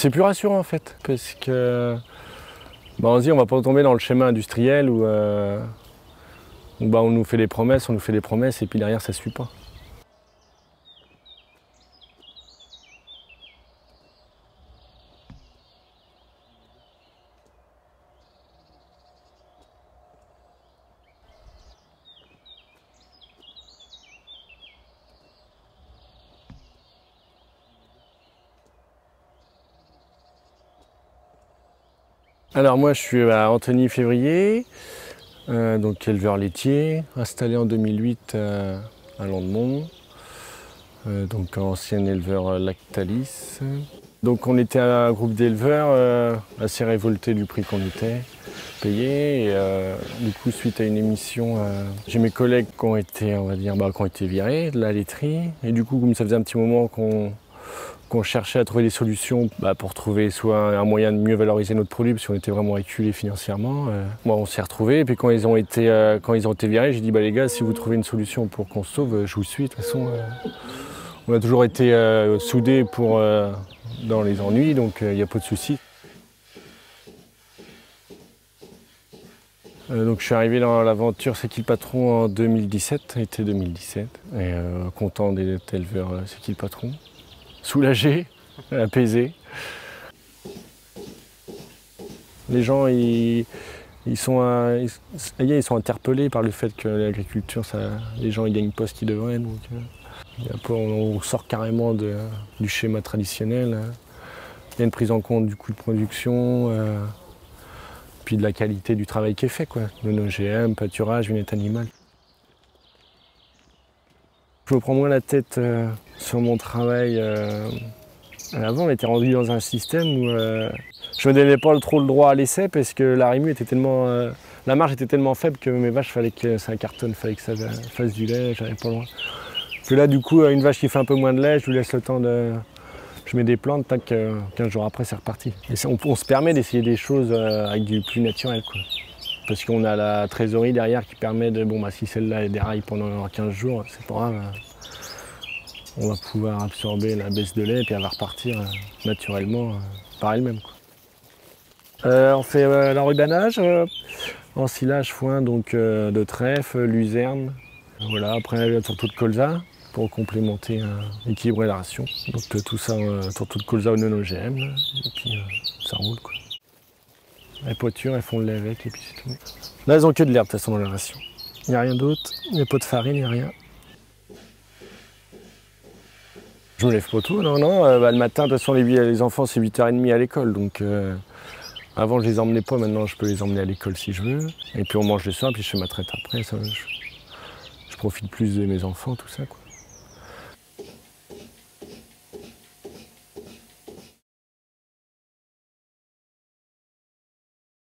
C'est plus rassurant en fait, parce que on se dit on va pas tomber dans le schéma industriel où, on nous fait des promesses, et puis derrière ça ne suit pas. Alors moi je suis Anthony Février, donc éleveur laitier, installé en 2008 à Landemont, donc ancien éleveur Lactalis. Donc on était un groupe d'éleveurs assez révoltés du prix qu'on était payé. Et, du coup suite à une émission, j'ai mes collègues qui ont été, qui ont été virés de la laiterie. Et du coup comme ça faisait un petit moment qu'on cherchait à trouver des solutions pour trouver soit un moyen de mieux valoriser notre produit parce qu'on était vraiment acculés financièrement. On s'est retrouvés et puis quand ils ont été virés, j'ai dit les gars, si vous trouvez une solution pour qu'on se sauve, je vous suis. De toute façon, on a toujours été soudés dans les ennuis, donc il n'y a pas de souci. Donc je suis arrivé dans l'aventure C'est qui le patron en 2017, été 2017. Et content d'être éleveur C'est qui le patron. Soulagé, apaisé. Les gens, ils sont interpellés par le fait que l'agriculture, les gens ils gagnent pas ce qu'ils devraient. Donc, on sort carrément du schéma traditionnel. Il y a une prise en compte du coût de production, puis de la qualité du travail qui est fait, de nos OGM, pâturage, bien-être animal. Je me prends moins la tête sur mon travail. Avant, on était rendu dans un système où je ne me donnais pas trop le droit à l'essai parce que la rému était tellement, la marge était tellement faible que mes vaches, fallait que ça cartonne, fallait que ça fasse du lait, j'avais pas loin. Que là, du coup, une vache qui fait un peu moins de lait, je lui laisse le temps de... Je mets des plantes, tac, 15 jours après, c'est reparti. Et on se permet d'essayer des choses avec du plus naturel, Parce qu'on a la trésorerie derrière qui permet de, si celle-là déraille pendant 15 jours, c'est pas grave. On va pouvoir absorber la baisse de lait et puis elle va repartir naturellement par elle-même. On fait l'enrubanage, ensilage, foin donc, de trèfle, luzerne. Voilà, après tourteau de colza pour complémenter, équilibrer la ration. Donc tout ça, tourteau de colza au non-OGM, et puis ça roule. Les poitures, elles font le lait avec et puis c'est tout. Là, elles n'ont que de l'herbe de toute façon dans la ration. Il n'y a rien d'autre, il n'y a pas de farine, il n'y a rien. Je me lève pas tôt, non. Le matin, de toute façon, les enfants, c'est 8h30 à l'école. Donc, avant, je les emmenais pas. Maintenant, je peux les emmener à l'école si je veux. Et puis, on mange le soir, puis je fais ma traite après. Ça, je profite plus de mes enfants, tout ça,